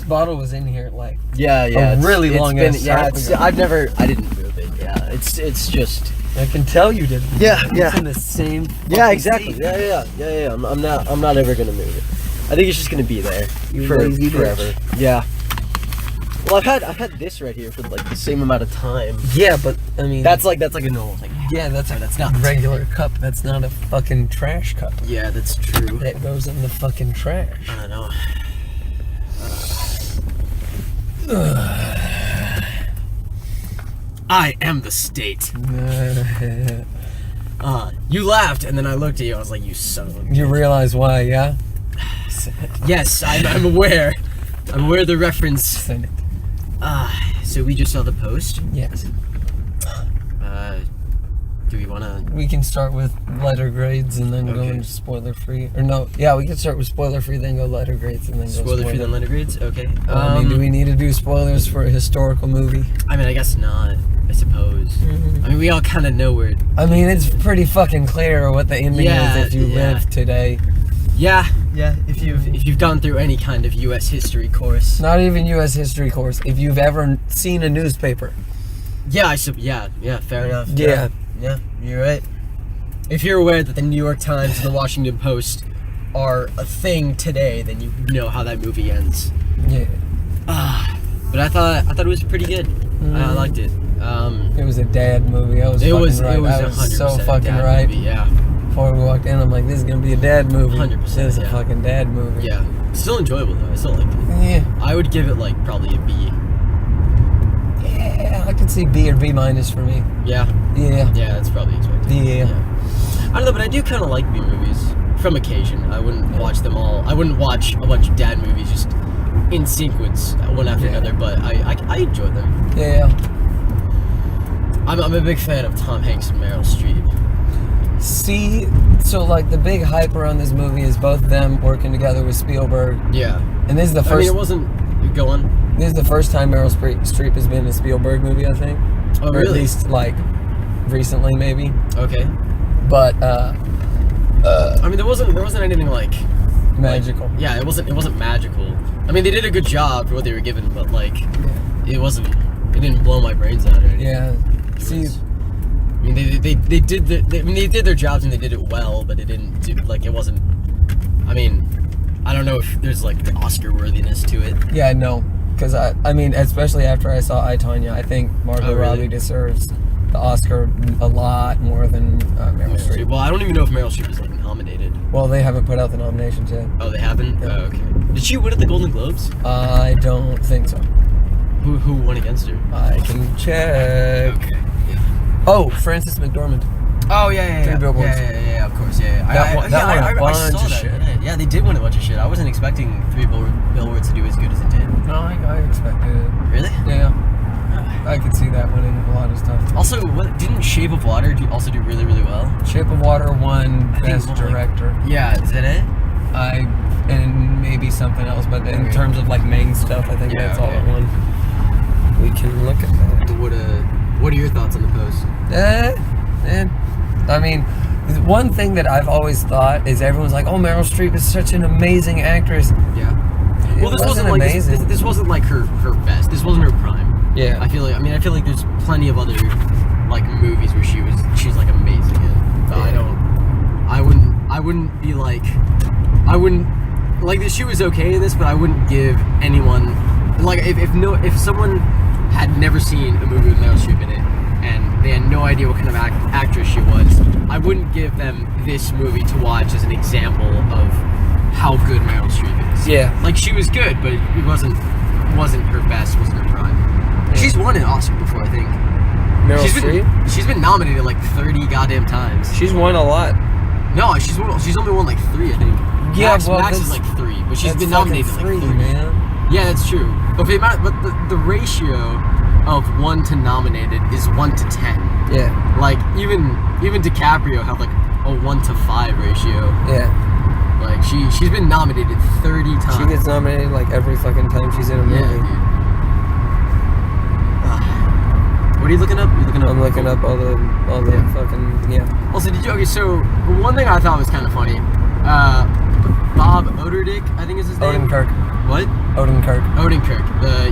bottle was in here like a really long ass time ago. I didn't move it. Yeah, it's just. I can tell you didn't. Yeah. It's in the same. Yeah, exactly. Seat. Yeah. I'm not ever gonna move it. I think it's just gonna be there forever. Yeah. Well, I've had this right here for like the same amount of time. Yeah, but I mean that's like a normal thing. Yeah, that's not a regular cup. That's not a fucking trash cup. Yeah, that's true. That goes in the fucking trash. I don't know. I am the state. You laughed, and then I looked at you. I was like, "You son of a." You realize why? Yeah. Yes, I'm aware. I'm aware of the reference. Send it. So we just saw the post. Yes. Do we want to? We can start with letter grades and then go into spoiler free. Or no, yeah, we can start with spoiler free, then go letter grades, and then go spoiler free, then letter grades. Okay. I mean, do we need to do spoilers for a historical movie? I mean, I guess not. I suppose. Mm-hmm. I mean, we all kind of know where. I mean, it's pretty fucking clear what the ending is if you live today. Yeah. If you've gone through any kind of U.S. history course. Not even U.S. history course. If you've ever seen a newspaper. Yeah, fair enough. Yeah, you're right. If you're aware that the New York Times and the Washington Post are a thing today, then you know how that movie ends. Yeah. But I thought it was pretty good. I liked it. It was a dad movie. I was It was 100% so fucking right. Movie, yeah. Before we walked in, I'm like, this is gonna be a dad movie. 100%. This is a fucking dad movie. Yeah. Still enjoyable though. I still liked it. Yeah. I would give it like probably a B. Yeah, I could see B or B minus for me. Yeah. Yeah. Yeah, that's probably expected. Yeah. I don't know, but I do kind of like B movies from occasion. I wouldn't watch them all. I wouldn't watch a bunch of dad movies just in sequence, one after another. But I enjoy them. Yeah. I'm a big fan of Tom Hanks and Meryl Streep. See, so like the big hype around this movie is both of them working together with Spielberg. Yeah. And this is the first. I mean, it wasn't. Go on. This is the first time Meryl Streep has been in a Spielberg movie, I think. Oh, really? Or at least like recently, maybe. Okay. But I mean, there wasn't anything like magical. Like, yeah, it wasn't magical. I mean, they did a good job for what they were given, but like, it didn't blow my brains out or anything. Yeah. See. I mean, they did their jobs and they did it well, but it didn't do like it wasn't. I mean, I don't know if there's like the Oscar worthiness to it. Yeah, no, because I mean, especially after I saw I, Tonya, I think Margot Robbie deserves the Oscar a lot more than Meryl Streep. Well, I don't even know if Meryl Streep is like nominated. Well, they haven't put out the nominations yet. Oh, they haven't. Yeah. Oh, okay. Did she win at the Golden Globes? I don't think so. Who won against her? I can check. Okay. Oh, Frances McDormand. Oh yeah. Three Billboards. Yeah, of course, yeah. That won a bunch I saw of that. shit. Yeah, they did win a bunch of shit. I wasn't expecting Three Billboards to do as good as it did. No, I expected it. Really? Yeah. I could see that winning a lot of stuff. Also, didn't Shape of Water also do really, really well? Shape of Water won Best Director. Yeah, is that it? And maybe something else, but in terms of like main stuff, I think that's all it won. We can look at that. What are your thoughts on the post? I mean, one thing that I've always thought is everyone's like, "Oh, Meryl Streep is such an amazing actress." Yeah. Well, this wasn't like amazing. This wasn't like her best. This wasn't her prime. Yeah. I feel like there's plenty of other like movies where she's like amazing in. But I wouldn't be like she was okay in this, but I wouldn't give anyone like if someone had never seen a movie with Meryl Streep in it and they had no idea what kind of actress she was, I wouldn't give them this movie to watch as an example of how good Meryl Streep is. Yeah. Like, she was good, but it wasn't her best, wasn't her prime. Yeah. She's won an Oscar before, I think. Meryl Streep? She's been nominated like 30 goddamn times. She's won a lot. No, she's only won like 3, I think. Yeah, Max is like 3. But she's been nominated like 3. Man. Yeah, that's true. Okay, but the ratio of 1 to nominated is 1 to 10. Yeah. Like, even DiCaprio had like a 1 to 5 ratio. Yeah. Like, she's been nominated 30 times. She gets nominated like every fucking time she's in a movie. Yeah, dude. What are you looking up? I'm looking up all the fucking, yeah. Also, so one thing I thought was kind of funny, Bob Odenkirk, I think is his name. Odenkirk. What? Odenkirk.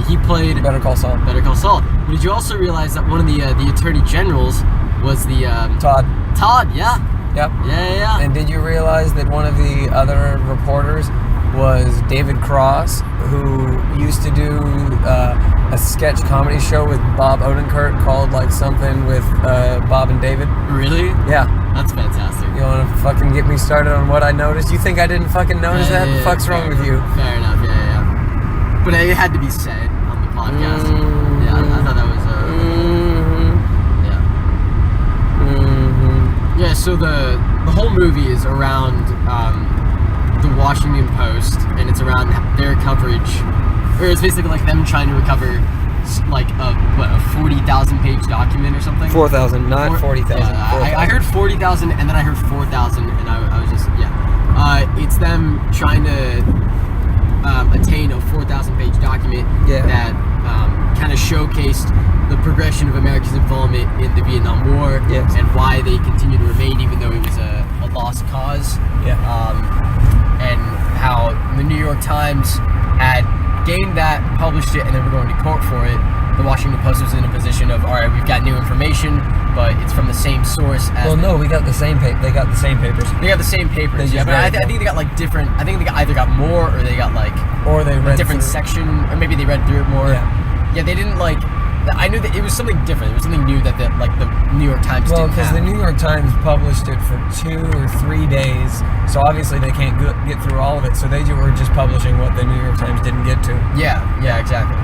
He played Better Call Saul. Better Call Saul. But did you also realize that one of the attorney generals was the Todd. Todd? Yeah. Yep. Yeah. And did you realize that one of the other reporters was David Cross, who used to do a sketch comedy show with Bob Odenkirk called like something with Bob and David? Really? Yeah. That's fantastic. You want to fucking get me started on what I noticed? You think I didn't fucking notice that? What the fuck's wrong with you? Fair enough, yeah. But it had to be said on the podcast. Yeah, I thought that was Yeah, so the whole movie is around the Washington Post, and it's around their coverage, or it's basically like them trying to recover like a 40,000 page document or something. 4,000, not 40,000. Yeah, I heard 40,000, and then I heard 4,000, and I was just it's them trying to attain a 4,000 page document that kind of showcased the progression of America's involvement in the Vietnam War and why they continue to remain even though it was a lost cause. And how the New York Times had gained that, published it, and then we're going to court for it. The Washington Post was in a position of, all right, we've got new information, but it's from the same source as... Well, no, we got the same paper. They got the same papers. They got the same papers, but I think they got like different... I think they either got more or they got like... Or they read a different section, or maybe they read through it more. Yeah, they didn't like... I knew that it was something different. It was something new that the New York Times didn't have. Well, because the New York Times published it for 2 or 3 days, so obviously they can't get through all of it, so they were just publishing what the New York Times didn't get to. Yeah, exactly.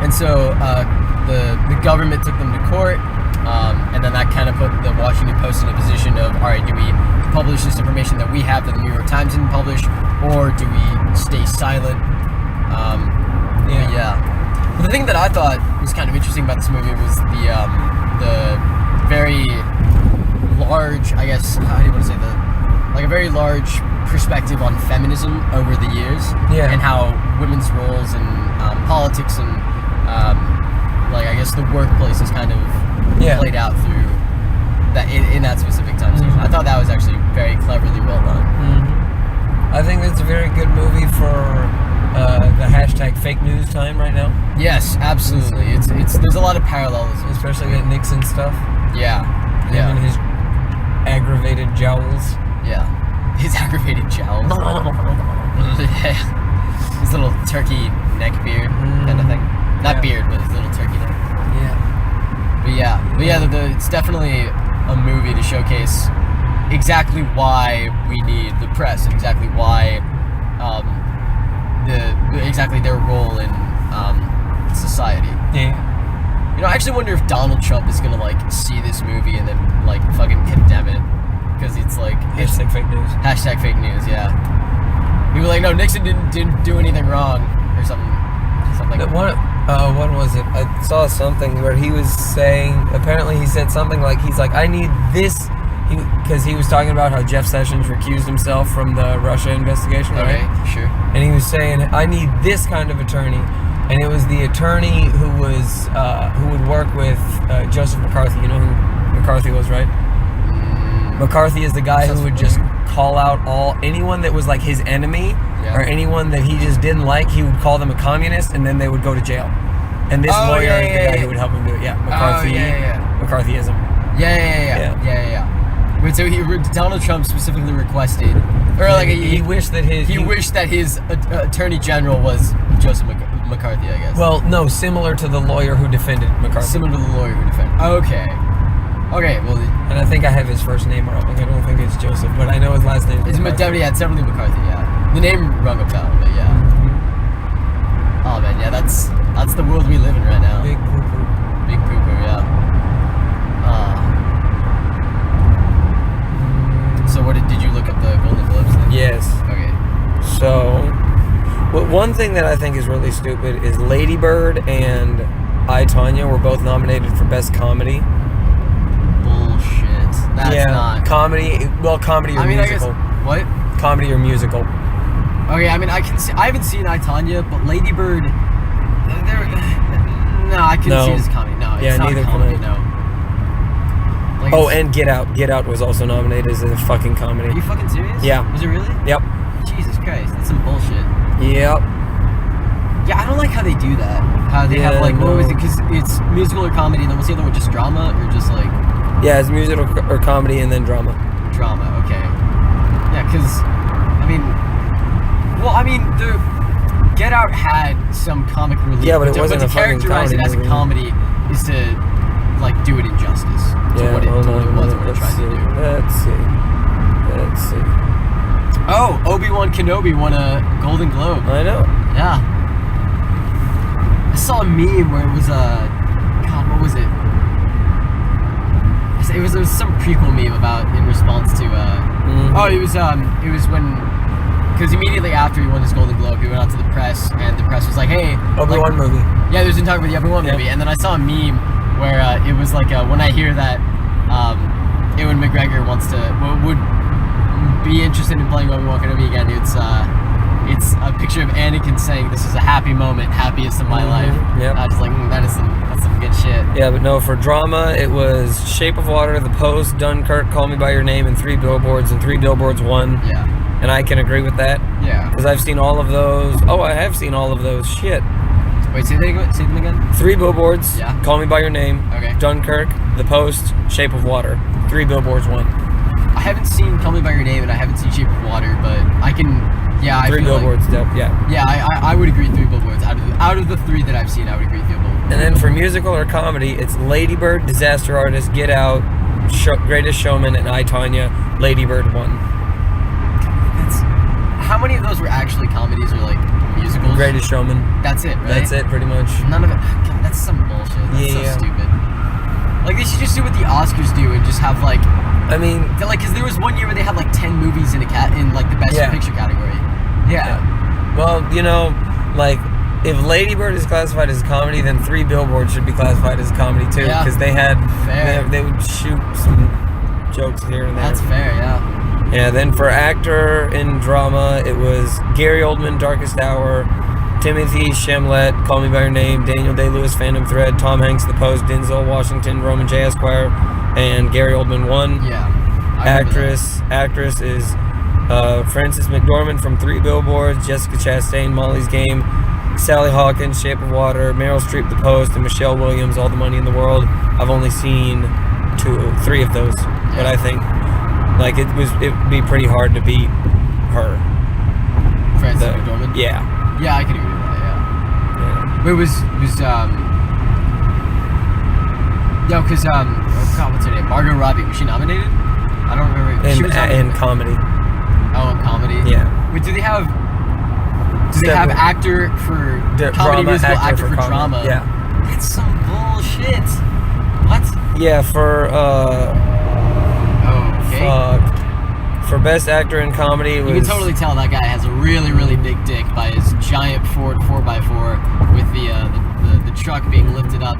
And so the government took them to court, and then that kind of put the Washington Post in a position of, all right, do we publish this information that we have that the New York Times didn't publish, or do we stay silent? But the thing that I thought was kind of interesting about this movie was the very large, I guess, how do you want to say that? Like a very large perspective on feminism over the years, and how women's roles in politics and I guess the workplace is kind of played out through that in that specific time season. I thought that was actually very cleverly well done. I think it's a very good movie for the hashtag fake news time right now. Yes, absolutely. It's there's a lot of parallelism, especially with Nixon stuff. Him and his aggravated jowls. His aggravated jowls. His little turkey neck beard kind of thing. Not beard, but his little turkey neck. It's definitely a movie to showcase exactly why we need the press and exactly why exactly their role in society. I actually wonder if Donald Trump is gonna see this movie and then fucking condemn it, because it's hashtag fake news. Hashtag fake news. He was like, no, Nixon didn't do anything wrong or something. What was it? I saw something where he was saying, apparently he said something he's like, I need this, because he was talking about how Jeff Sessions recused himself from the Russia investigation, right? Okay, sure. And he was saying, I need this kind of attorney, and it was the attorney who would work with Joseph McCarthy. You know who McCarthy was, right? McCarthy is the guy who would just call out anyone that was his enemy or anyone that he just didn't like. He would call them a communist, and then they would go to jail. And this lawyer is the guy who would help him do it. McCarthyism. Yeah. Wait, so Donald Trump specifically requested, or he wished that his attorney general was Joseph McCarthy, I guess. Well, no, similar to the lawyer who defended McCarthy. Okay, well... And I think I have his first name wrong. I don't think it's Joseph, but I know his last name is McCarthy. It's definitely McCarthy, The name rung a bell, but Oh, man, that's the world we live in right now. Big poo-poo. Big poo-poo, So did you look up the Golden Globes thing? Yes. Okay. So, one thing that I think is really stupid is Lady Bird and I, Tonya were both nominated for Best Comedy. Bullshit. That's not... Comedy, comedy or musical. What? Comedy or musical. Okay, I haven't seen I, Tonya, but Lady Bird... No, I couldn't see it as comedy. No, it's not a comedy, no. And Get Out. Get Out was also nominated as a fucking comedy. Are you fucking serious? Yeah. Was it really? Yep. Jesus Christ, that's some bullshit. Yep. Yeah, I don't like how they do that. How they have like, what was it? Because it's musical or comedy, and then what's the other one? Just drama or just like? Yeah, it's musical or comedy and then drama. Drama, okay. Yeah, because the Get Out had some comic relief. Yeah, but it wasn't to a fucking characterize it comedy as a movie. comedy is to like do it injustice to Yeah, what it hold on, was and what it tried to do. Let's see. Oh, Obi-Wan Kenobi won a Golden Globe. I know. Yeah. I saw a meme where it was God, what was it? It was some prequel meme about in response to oh, it was when, because immediately after he won his Golden Globe, he went out to the press, and the press was like, hey, Obi-Wan movie. yeah, they was talking about the Obi-Wan movie, and then I saw a meme where it was like, when I hear that Ewan McGregor would be interested in playing Obi-Wan Kenobi again, it's a picture of Anakin saying, "This is a happy moment, happiest of my life." Yep. I was just like, that's some good shit. Yeah, but no, for drama, it was Shape of Water, The Post, Dunkirk, Call Me By Your Name, and 3 Billboards, and 3 Billboards won. Yeah. And I can agree with that. Yeah. Because I've seen all of those. Oh, I have seen all of those. Shit. Wait, say them again? 3 Billboards, Yeah. Call Me By Your Name, Okay. Dunkirk, The Post, Shape of Water. 3 Billboards won. I haven't seen Call Me By Your Name, and I haven't seen Shape of Water, but I can, yeah, I 3 feel Billboards, like, yeah. yeah, I would agree 3 Billboards. Out of the 3 that I've seen, I would agree 3 Billboards. And then for musical or comedy, it's Lady Bird, Disaster Artist, Get Out, Greatest Showman, and I, Tonya. Lady Bird won. How many of those were actually comedies or like musicals? Greatest Showman. That's it, right? That's it, pretty much. None of it. God, that's some bullshit. That's so stupid. Like, they should just do what the Oscars do and just have like, I mean, because there was one year where they had like 10 movies in like the best picture category. Yeah. Well, like, if Lady Bird is classified as a comedy, then 3 Billboards should be classified as a comedy too, Yeah. because they had Fair. they would shoot some jokes here and there. That's fair, yeah. Yeah, then for actor in drama, it was Gary Oldman, Darkest Hour, Timothy Chalamet, Call Me By Your Name, Daniel Day-Lewis, Phantom Thread, Tom Hanks, The Post, Denzel Washington, Roman J. Esquire, and Gary Oldman won. Yeah. I remember Actress is Frances McDormand from 3 Billboards, Jessica Chastain, Molly's Game, Sally Hawkins, Shape of Water, Meryl Streep, The Post, and Michelle Williams, All the Money in the World. I've only seen 3 of those, but I think like it'd be pretty hard to beat her. Frances McDormand? Yeah. Yeah, I can agree with that, yeah. But it was because oh god, what's her name? Margot Robbie, was she nominated? I don't remember. She was In comedy. Oh, in comedy. Yeah. Wait, do they have actor for comedy, drama, musical, actor for comedy. drama? Yeah. That's some bullshit. What? Yeah, for Okay. for best actor in comedy, it was, You can totally tell that guy has a really, really big dick by his giant Ford 4x4 with the truck being lifted up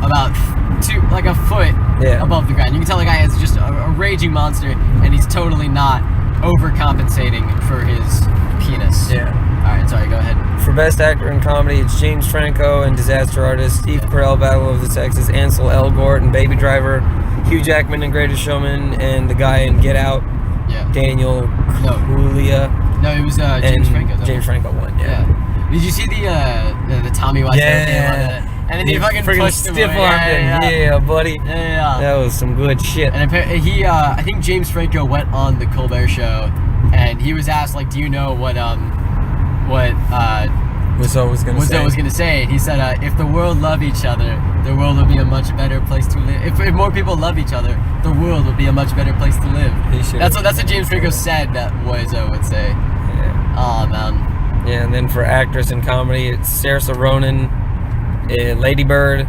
about a foot above the ground. You can tell the guy is just a raging monster, and he's totally not overcompensating for his penis. Yeah. All right, sorry. Go ahead. For best actor in comedy, it's James Franco in Disaster Artist, Steve Carell, Battle of the Sexes, Ansel Elgort in Baby Driver, Hugh Jackman in Greatest Showman, and the guy in Get Out, Daniel Kaluuya. No, it was James Franco. James Franco won. Yeah. Did you see the Tommy Wiseau game? And then he fucking pushed him stiff away. armed him. Yeah, buddy. Yeah. That was some good shit. And he, I think James Franco went on the Colbert Show, and he was asked, like, do you know what Wiseau was gonna say? And he said, if the world loved each other, the world would be a much better place to live. If more people love each other, the world would be a much better place to live. That's what James Franco said that Wiseau would say. Yeah. Oh man. Yeah, and then for actress in comedy, it's Saoirse Ronan in Lady Bird,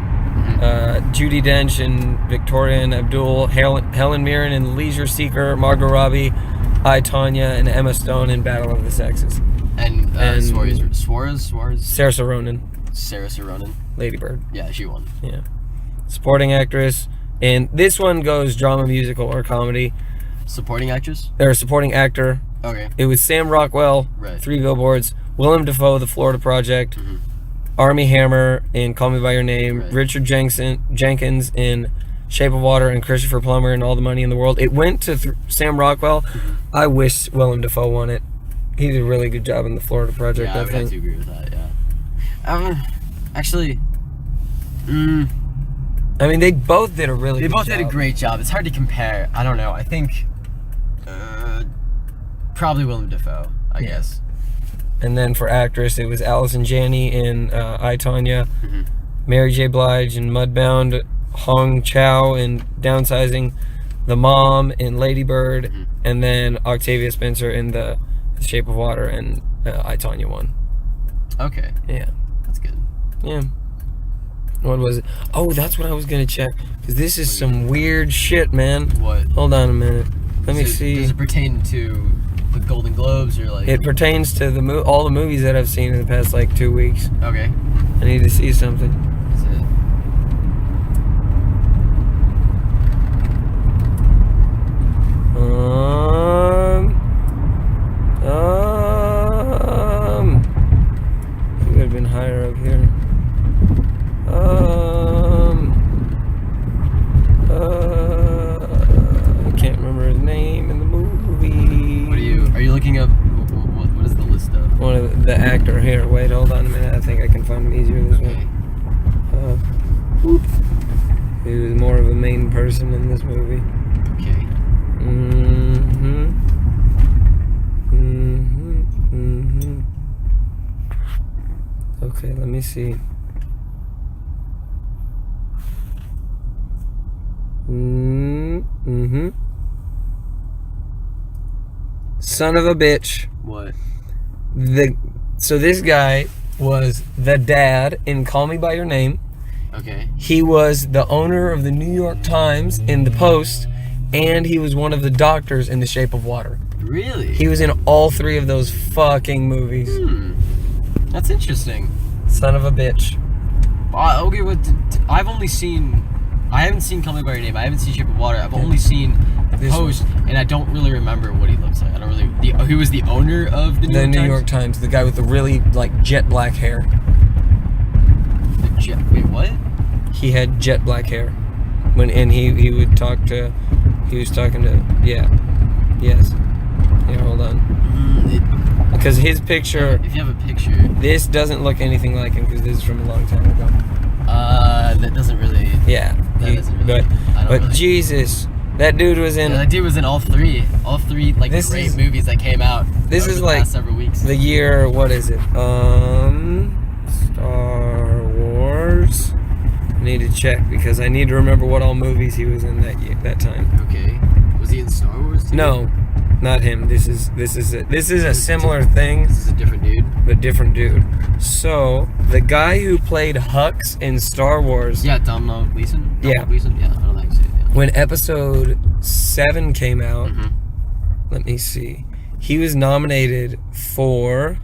Judi Dench in Victoria and Abdul, Helen Mirren in Leisure Seeker, Margot Robbie, I, Tonya, and Emma Stone in Battle of the Sexes. And Suarez. Saoirse Ronan. Saoirse Ronan. Lady Bird. Yeah, she won. Yeah. Supporting actress, and this one goes drama, musical, or comedy. Supporting actress? Or supporting actor. Okay. It was Sam Rockwell, 3 Billboards, Willem Dafoe, The Florida Project, Armie Hammer in Call Me By Your Name, Richard Jenkins in Shape of Water, and Christopher Plummer in All the Money in the World. It went to Sam Rockwell. I wish Willem Dafoe won it. He did a really good job in the Florida Project, Yeah, I would have think. to agree with that. Yeah. Actually, I mean, they both did a really. they good both job. did a great job. It's hard to compare. I don't know. I think probably Willem Dafoe. I guess. And then for actress, it was Allison Janney in I, Tonya, Mhm. Mary J. Blige in Mudbound, Hong Chow in Downsizing, the mom in Lady Bird, Mhm. and then Octavia Spencer in The Shape of Water and I, Tonya won. Okay, Yeah. that's good. Yeah. What was it? Oh, that's what I was gonna check. Because this is some weird shit, man. What? Hold on a minute. Let me see. Does it pertain to the Golden Globes or like? It pertains to all the movies that I've seen in the past like 2 weeks. Okay. I need to see something. Is it? He would have been higher up here. I can't remember his name in the movie. Are you looking up? What is the list of? One of the actor here. Wait, hold on a minute. I think I can find him easier this way. He was more of a main person in this movie. Okay. Okay, let me see. Son of a bitch. What? So this guy was the dad in Call Me by Your Name. Okay. He was the owner of the New York Times in the Post, and he was one of the doctors in The Shape of Water. Really? He was in all three of those fucking movies. That's interesting. Son of a bitch. Okay, I haven't seen Call Me by Your Name. I haven't seen Shape of Water. I've only seen This Post, and I don't really remember what he looks like. I don't really. He was the owner of the New York Times? Times, the guy with the really like jet black hair. Wait, what? He had jet black hair. He would talk to, he was talking to, yes. Here, hold on. Because his picture, If you have a picture, this doesn't look anything like him because this is from a long time ago. that doesn't really. Yeah. That doesn't really. But Jesus, that dude was in. Yeah, that dude was in all three like great movies that came out. This over is the like past several weeks. the year. What is it? Star Wars. I need to check because I need to remember what all movies he was in that time. Okay. Was he in Star Wars too? No, not him. This is a similar thing, This is a different dude. but different dude. So the guy who played Hux in Star Wars. Yeah, Domhnall Gleeson. Yeah. Gleeson. Yeah, I don't think so. Yeah. When Episode 7 came out, Mhm. let me see. He was nominated for.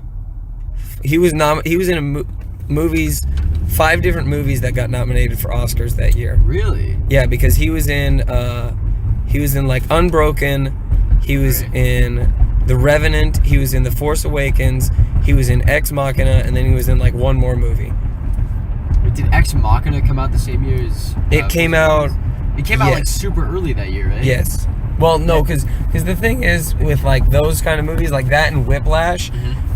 He was in movies, 5 different movies that got nominated for Oscars that year. Really? Yeah, because he was in like Unbroken, he was in The Revenant, he was in The Force Awakens, he was in Ex Machina, and then he was in like one more movie. But did Ex Machina come out the same year as? It came out. It came out like yes. super early that year, right? Yes. Well, no, because the thing is with like those kind of movies like that and Whiplash,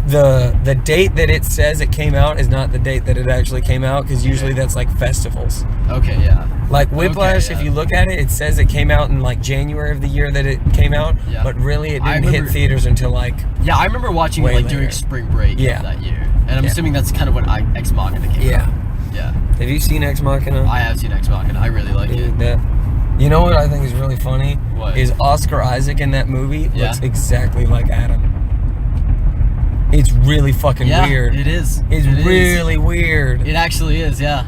the date that it says it came out is not the date that it actually came out because usually that's like festivals. Okay, yeah. Like Whiplash, Okay, yeah. if you look at it, it says it came out in like January of the year that it came out, Yeah. but really it I didn't hit remember- theaters until like. Yeah, I remember watching Way it like later. during spring break of Yeah. that year, and I'm Yeah. assuming that's kind of when Ex Machina came out. Yeah. Have you seen Ex Machina? I have seen Ex Machina. I really like it. Dude, you know what I think is really funny? What? Is Oscar Isaac in that movie Yeah. looks exactly like Adam. It's really fucking Yeah, weird. it is. It's It is. really weird. It actually is, yeah.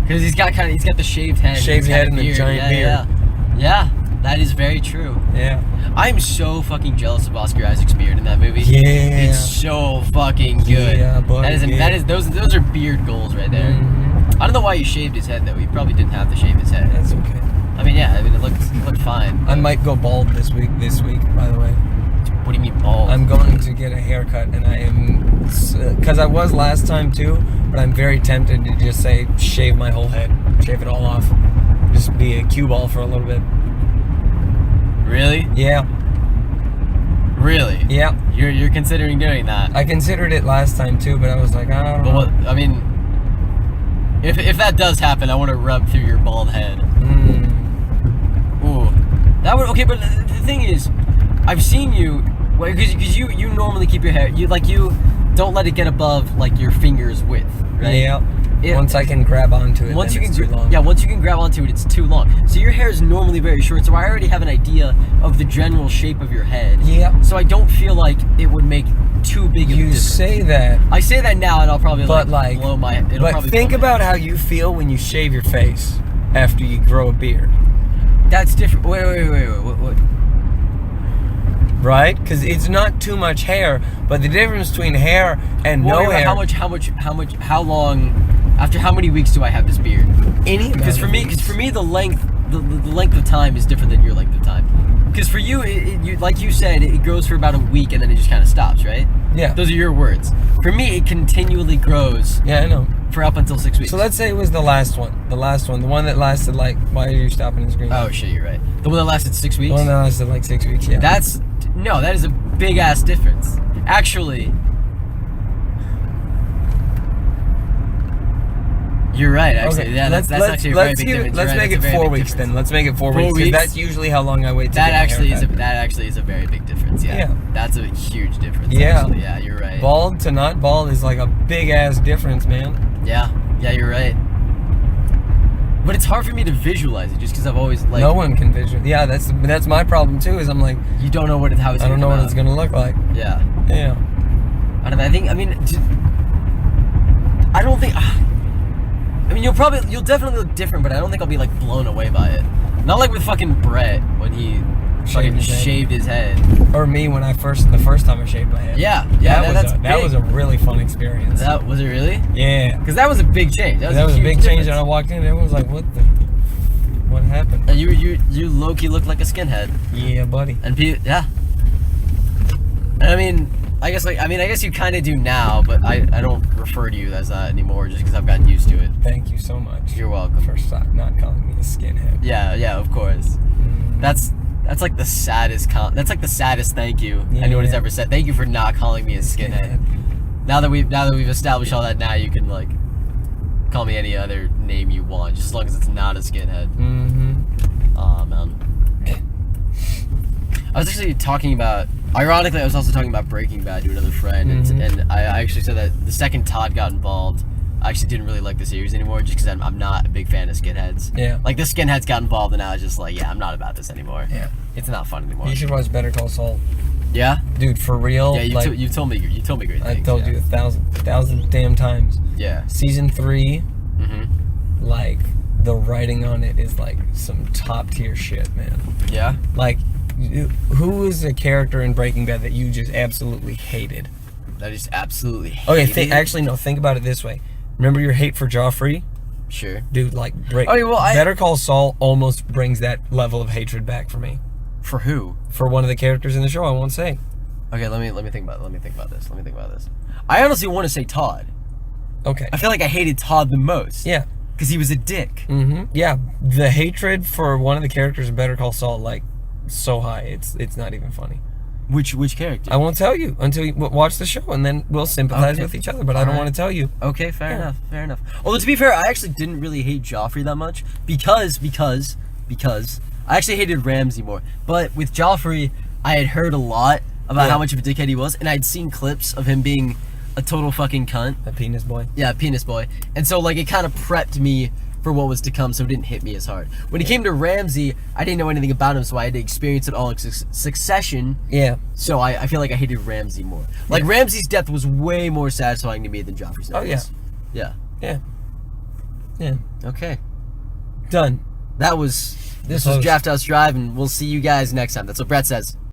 Because he's got the shaved head. Shaved he's got head a and the beard. giant Yeah, beard. Yeah, that is very true. Yeah. I'm so fucking jealous of Oscar Isaac's beard in that movie. Yeah. It's so fucking good. Yeah, buddy, that is those are beard goals right there. Mhm. I don't know why he shaved his head though. He probably didn't have to shave his head. That's okay. I mean, yeah. I mean, it looked fine. I might go bald this week, by the way. What do you mean bald? I'm going to get a haircut, and I am, because I was last time too, but I'm very tempted to just say, shave my whole head. Shave it all off. Just be a cue ball for a little bit. Really? Yeah. Really? Yeah. You're considering doing that? I considered it last time too, but I was like, I don't know. Well, I mean, if that does happen, I want to rub through your bald head. Ooh, that would okay. But the thing is, I've seen you, because you normally keep your hair. You don't let it get above like your finger's width, right? Yeah. Once I can grab onto it, once then you it's can, too long. yeah. Once you can grab onto it, it's too long. So your hair is normally very short. So I already have an idea of the general shape of your head. Yeah. So I don't feel like it would make too big of a You difference. say that. I say that now, and I'll probably But blow my. It'll but probably think blow my about head. how you feel when you shave your face after you grow a beard, That's different. Wait. What? right? Because it's not too much hair, but the difference between hair and no hair. How long? After how many weeks do I have this beard? Any Because for me, the length of time is different than your length of time. Because for you, like you said, it grows for about a week and then it just kind of stops, right? Yeah. Those are your words. For me, it continually grows Yeah, I know. for up until 6 weeks. So let's say it was the last one, the one that lasted like. Why are you stopping the screen? Oh shit, you're right. The one that lasted 6 weeks. The one that lasted like 6 weeks. Yeah. That is a big ass difference. Actually, you're right. Actually, Okay, yeah, that's actually a very big difference. Let's make it 4 weeks then. Let's make it 4 weeks. 4 Because weeks? that's usually how long I wait to That get my actually haircut. is a very big difference. Yeah. Yeah. That's a huge difference. Yeah. Actually. Yeah, you're right. Bald to not bald is like a big ass difference, man. Yeah, you're right. But it's hard for me to visualize it just because I've always like. No one can visualize. Yeah, that's my problem too. Is I'm like, You don't know how it's. I don't know gonna what it's come gonna look like. out. Yeah. Yeah. I don't know. I don't think. I mean, you'll definitely look different, but I don't think I'll be like blown away by it. Not like with fucking Brett when he fucking shaved his head. Or me when the first time I shaved my head. Yeah, That was a really fun experience. That was it really? Yeah. Because that was a big change. That was a huge big difference. change, and I walked in, and everyone was like, what happened? And you low-key looked like a skinhead. Yeah, buddy. And yeah. And I mean, I guess you kind of do now, but I don't refer to you as that anymore just because I've gotten used to it. Thank you so much. You're welcome. For not calling me a skinhead. Yeah, of course. That's like the saddest that's like the saddest thank you anyone has ever said. Thank you for not calling me a skinhead. Now that we've established all that, now you can like call me any other name you want, just as long as it's not a skinhead. Aw, man. I was actually talking about. Ironically, I was also talking about Breaking Bad to another friend, and I actually said that the second Todd got involved, I actually didn't really like the series anymore, just because I'm not a big fan of skinheads. Yeah. Like the skinheads got involved, and I was just like, yeah, I'm not about this anymore. Yeah. It's not fun anymore. You should watch Better Call Saul. Yeah. Dude, for real. Yeah, you told me great things. I told you 1,000 damn times. Yeah. Season 3, Mm-hmm. the writing on it is like some top tier shit, man. Yeah. Like, who is a character in Breaking Bad that you just absolutely hated? That is absolutely. Okay, actually no. Think about it this way. Remember your hate for Joffrey? Sure. Dude, Better Call Saul almost brings that level of hatred back for me. For who? For one of the characters in the show, I won't say. Okay, let me think about this. I honestly want to say Todd. Okay. I feel like I hated Todd the most. Yeah. Because he was a dick. Yeah, the hatred for one of the characters in Better Call Saul, so high, it's not even funny. Which character? I won't tell you until you watch the show, and then we'll sympathize with each other, but I don't want to tell you. Okay, fair enough. Although, to be fair, I actually didn't really hate Joffrey that much, because I actually hated Ramsay more. But with Joffrey, I had heard a lot about how much of a dickhead he was, and I'd seen clips of him being a total fucking cunt. A penis boy. Yeah, penis boy. And so, it kind of prepped me for what was to come, so it didn't hit me as hard. When it came to Ramsay, I didn't know anything about him, so I had to experience it all in succession. Yeah. So I feel like I hated Ramsay more. Ramsay's death was way more satisfying to me than Joffrey's death. Oh, yeah. Yeah. Yeah. Yeah. Okay. Done. This was Draft House Drive, and we'll see you guys next time. That's what Brett says.